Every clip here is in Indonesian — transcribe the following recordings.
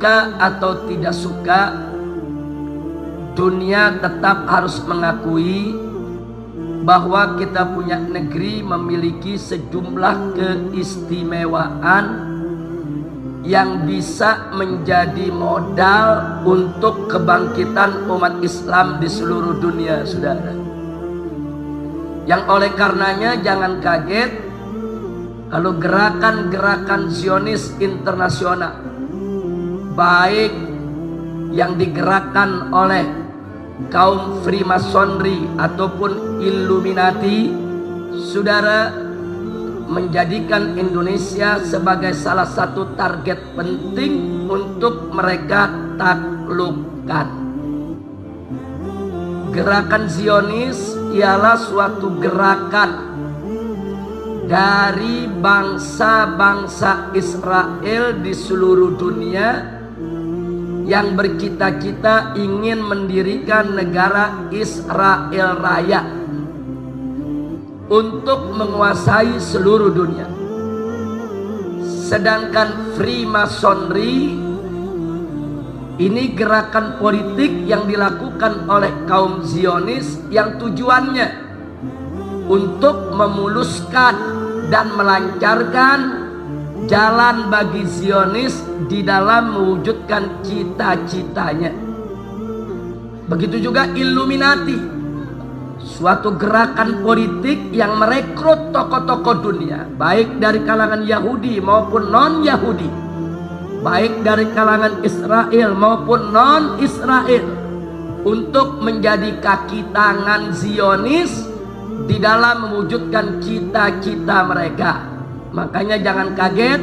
suka atau tidak suka, dunia tetap harus mengakui bahwa kita punya negeri memiliki sejumlah keistimewaan yang bisa menjadi modal untuk kebangkitan umat Islam di seluruh dunia, saudara. Yang oleh karenanya jangan kaget kalau gerakan-gerakan Zionis internasional, baik yang digerakkan oleh kaum Freemasonry ataupun Illuminati, saudara, menjadikan Indonesia sebagai salah satu target penting untuk mereka taklukkan. Gerakan Zionis ialah suatu gerakan dari bangsa-bangsa Israel di seluruh dunia yang bercita-cita ingin mendirikan negara Israel Raya untuk menguasai seluruh dunia. Sedangkan Freemasonry ini gerakan politik yang dilakukan oleh kaum Zionis yang tujuannya untuk memuluskan dan melancarkan jalan bagi Zionis di dalam mewujudkan cita-citanya. Begitu juga Illuminati, suatu gerakan politik yang merekrut tokoh-tokoh dunia, baik dari kalangan Yahudi maupun non-Yahudi, baik dari kalangan Israel maupun non-Israel, untuk menjadi kaki tangan Zionis di dalam mewujudkan cita-cita mereka. Makanya jangan kaget,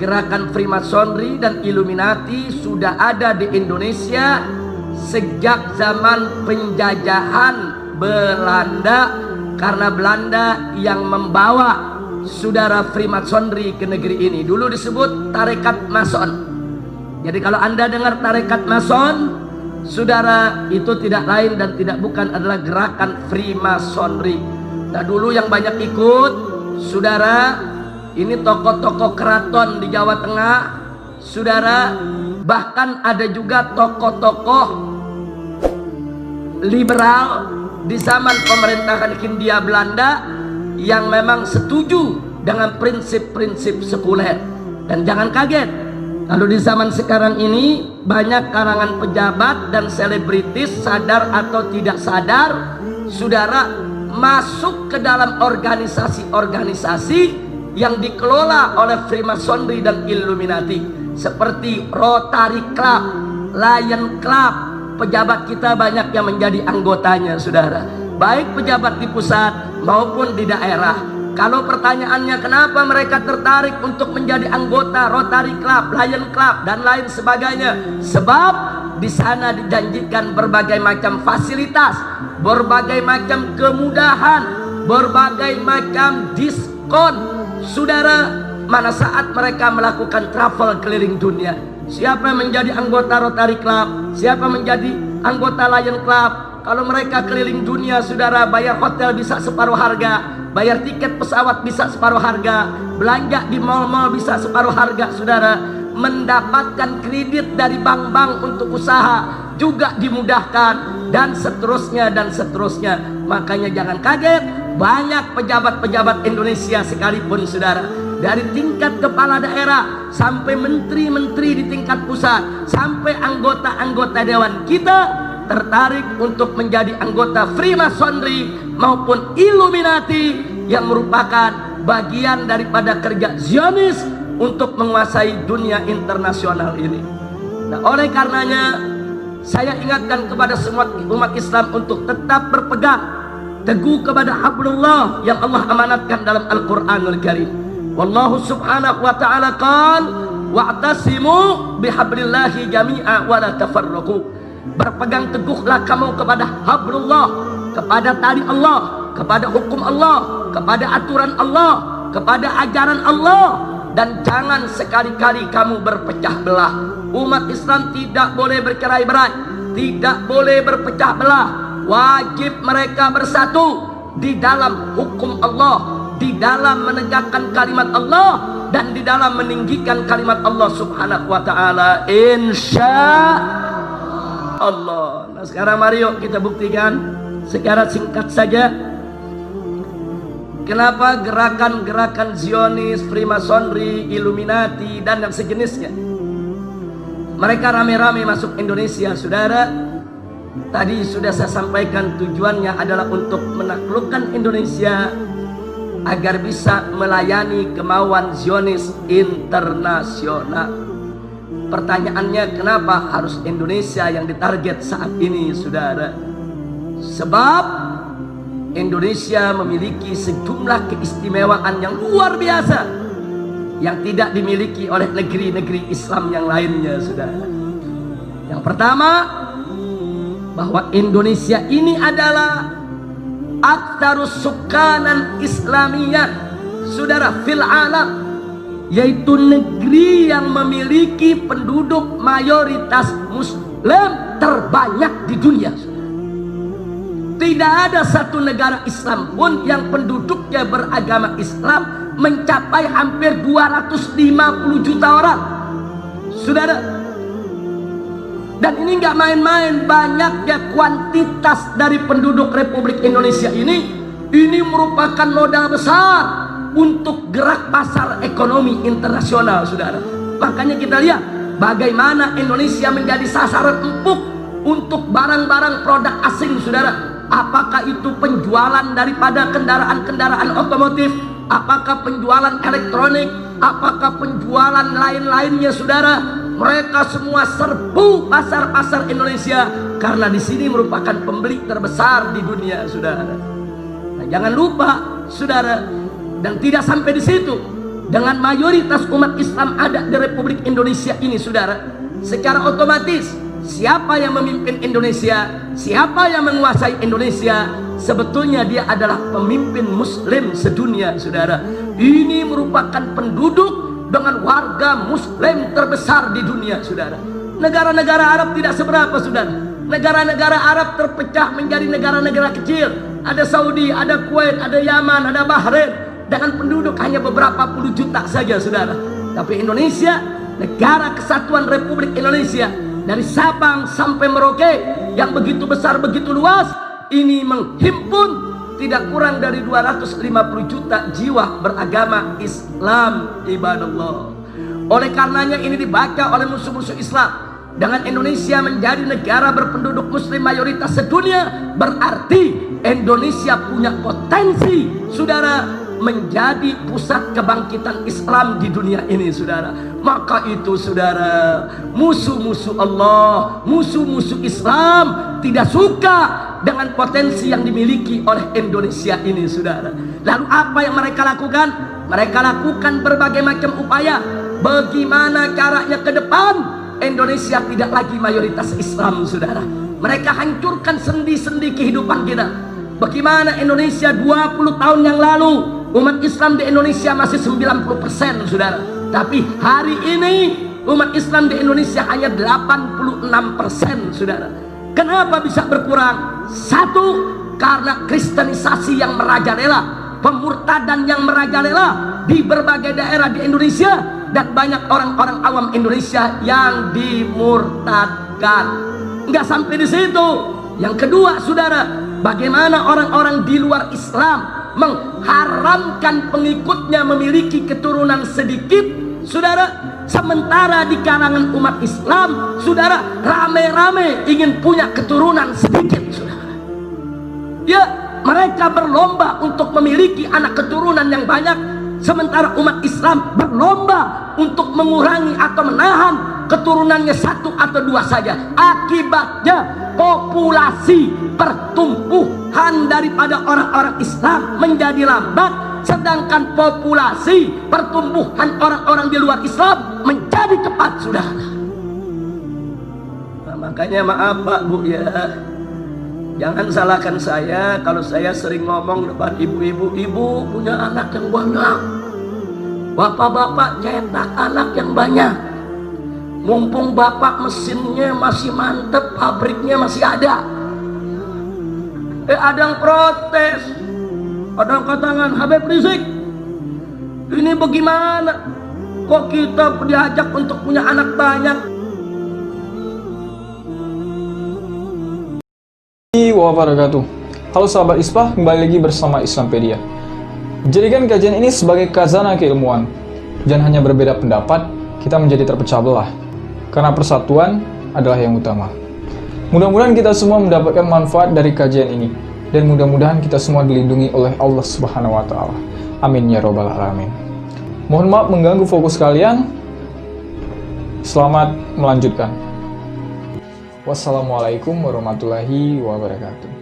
gerakan Freemasonry dan Illuminati sudah ada di Indonesia sejak zaman penjajahan Belanda, karena Belanda yang membawa saudara Freemasonry ke negeri ini. Dulu disebut tarekat Mason. Jadi kalau Anda dengar tarekat Mason, saudara, itu tidak lain dan tidak bukan adalah gerakan Freemasonry. Nah, dulu yang banyak ikut, saudara, ini tokoh-tokoh keraton di Jawa Tengah, saudara, bahkan ada juga tokoh-tokoh liberal di zaman pemerintahan Hindia Belanda yang memang setuju dengan prinsip-prinsip sekuler. Dan jangan kaget kalau di zaman sekarang ini banyak kalangan pejabat dan selebritis, sadar atau tidak sadar, saudara, masuk ke dalam organisasi-organisasi yang dikelola oleh Freemasonry dan Illuminati, seperti Rotary Club, Lion Club. Pejabat kita banyak yang menjadi anggotanya, saudara, baik pejabat di pusat maupun di daerah. Kalau pertanyaannya kenapa mereka tertarik untuk menjadi anggota Rotary Club, Lion Club, dan lain sebagainya, sebab di sana dijanjikan berbagai macam fasilitas, berbagai macam kemudahan, berbagai macam diskon, saudara, mana saat mereka melakukan travel keliling dunia. Siapa yang menjadi anggota Rotary Club, siapa menjadi anggota Lion Club, kalau mereka keliling dunia, saudara, bayar hotel bisa separuh harga, bayar tiket pesawat bisa separuh harga, belanja di mal-mal bisa separuh harga, saudara, mendapatkan kredit dari bank-bank untuk usaha juga dimudahkan, dan seterusnya dan seterusnya. Makanya jangan kaget, banyak pejabat-pejabat Indonesia sekalipun, saudara, dari tingkat kepala daerah sampai menteri-menteri di tingkat pusat, sampai anggota-anggota dewan kita tertarik untuk menjadi anggota Freemasonry maupun Illuminati yang merupakan bagian daripada kerja Zionis untuk menguasai dunia internasional ini. Nah, oleh karenanya saya ingatkan kepada semua umat Islam untuk tetap berpegang teguh kepada hablullah yang Allah amanatkan dalam Al-Qur'anul Karim. Wallahu subhanahu wa ta'ala qala wa'tasimu bihablillahi jami'a wa la tafarraqu. Berpegang teguhlah kamu kepada hablullah, kepada tali Allah, kepada hukum Allah, kepada aturan Allah, kepada ajaran Allah, dan jangan sekali-kali kamu berpecah belah. Umat Islam tidak boleh bercerai-berai, tidak boleh berpecah belah. Wajib mereka bersatu di dalam hukum Allah, di dalam menegakkan kalimat Allah dan di dalam meninggikan kalimat Allah Subhanahu wa taala, insya Allah. Nah, sekarang mari yuk kita buktikan secara singkat saja kenapa gerakan-gerakan Zionis, Freemasonry, Illuminati dan yang sejenisnya mereka rame-rame masuk Indonesia. Saudara, tadi sudah saya sampaikan tujuannya adalah untuk menaklukkan Indonesia agar bisa melayani kemauan Zionis internasional. Pertanyaannya, kenapa harus Indonesia yang ditarget saat ini, saudara? Sebab Indonesia memiliki sejumlah keistimewaan yang luar biasa yang tidak dimiliki oleh negeri-negeri Islam yang lainnya, saudara. Yang pertama, bahwa Indonesia ini adalah aktsarus sukanan Islamiyah, saudara, fil alam, yaitu negeri yang memiliki penduduk mayoritas Muslim terbanyak di dunia. Tidak ada satu negara Islam pun yang penduduknya beragama Islam mencapai hampir 250 juta orang, saudara. Dan ini nggak main-main banyaknya kuantitas dari penduduk Republik Indonesia ini merupakan modal besar untuk gerak pasar ekonomi internasional, saudara. Makanya kita lihat bagaimana Indonesia menjadi sasaran empuk untuk barang-barang produk asing, saudara. Apakah itu penjualan daripada kendaraan-kendaraan otomotif, apakah penjualan elektronik, apakah penjualan lain-lainnya, saudara. Mereka semua serbu pasar-pasar Indonesia karena di sini merupakan pembeli terbesar di dunia, saudara. Nah, jangan lupa, saudara, dan tidak sampai di situ. Dengan mayoritas umat Islam ada di Republik Indonesia ini, saudara, secara otomatis siapa yang memimpin Indonesia, siapa yang menguasai Indonesia, sebetulnya dia adalah pemimpin Muslim sedunia, saudara. Ini merupakan penduduk dengan warga Muslim terbesar di dunia, saudara. Negara-negara Arab tidak seberapa, saudara. Negara-negara Arab terpecah menjadi negara-negara kecil. Ada Saudi, ada Kuwait, ada Yaman, ada Bahrain, dengan penduduk hanya beberapa puluh juta saja, saudara. Tapi Indonesia, negara kesatuan Republik Indonesia, dari Sabang sampai Merauke yang begitu besar, begitu luas, ini menghimpun tidak kurang dari 250 juta jiwa beragama Islam, ibadallah. Oleh karenanya ini dibaca oleh musuh-musuh Islam. Dengan Indonesia menjadi negara berpenduduk Muslim mayoritas sedunia, berarti Indonesia punya potensi, saudara, menjadi pusat kebangkitan Islam di dunia ini, saudara. Maka itu, saudara, musuh-musuh Allah, musuh-musuh Islam tidak suka dengan potensi yang dimiliki oleh Indonesia ini, saudara. Lalu apa yang mereka lakukan? Mereka lakukan berbagai macam upaya. Bagaimana caranya ke depan Indonesia tidak lagi mayoritas Islam, saudara. Mereka hancurkan sendi-sendi kehidupan kita. Bagaimana Indonesia 20 tahun yang lalu, umat Islam di Indonesia masih 90%, saudara. Tapi hari ini umat Islam di Indonesia hanya 86%, saudara. Kenapa bisa berkurang? Satu, karena kristenisasi yang merajalela, pemurtadan yang merajalela di berbagai daerah di Indonesia, dan banyak orang-orang awam Indonesia yang dimurtadkan. Nggak sampai di situ. Yang kedua, saudara, bagaimana orang-orang di luar Islam mengharamkan pengikutnya memiliki keturunan sedikit, saudara, sementara di kalangan umat Islam, saudara, rame-rame ingin punya keturunan sedikit, saudara. Ya, mereka berlomba untuk memiliki anak keturunan yang banyak, sementara umat Islam berlomba untuk mengurangi atau menahan keturunannya satu atau dua saja. Akibatnya populasi pertumbuhan daripada orang-orang Islam menjadi lambat, sedangkan populasi pertumbuhan orang-orang di luar Islam menjadi cepat, saudara. Nah, makanya maaf Pak Bu ya, jangan salahkan saya kalau saya sering ngomong depan ibu-ibu, ibu punya anak yang banyak, bapak-bapak cetak anak yang banyak. Mumpung bapak mesinnya masih mantep, pabriknya masih ada. Ada yang protes, Ada angkat tangan, Habib Rizik. Ini bagaimana? Kok kita diajak untuk punya anak banyak? Wabarakatuh. Halo sahabat ISPA, kembali lagi bersama Islampedia. Jadikan kajian ini sebagai khazanah keilmuan. Jangan hanya berbeda pendapat, kita menjadi terpecah belah. Karena persatuan adalah yang utama. Mudah-mudahan kita semua mendapatkan manfaat dari kajian ini. Dan mudah-mudahan kita semua dilindungi oleh Allah Subhanahu wa Ta'ala. Amin ya Rabbal Alamin. Mohon maaf mengganggu fokus kalian. Selamat melanjutkan. Wassalamualaikum warahmatullahi wabarakatuh.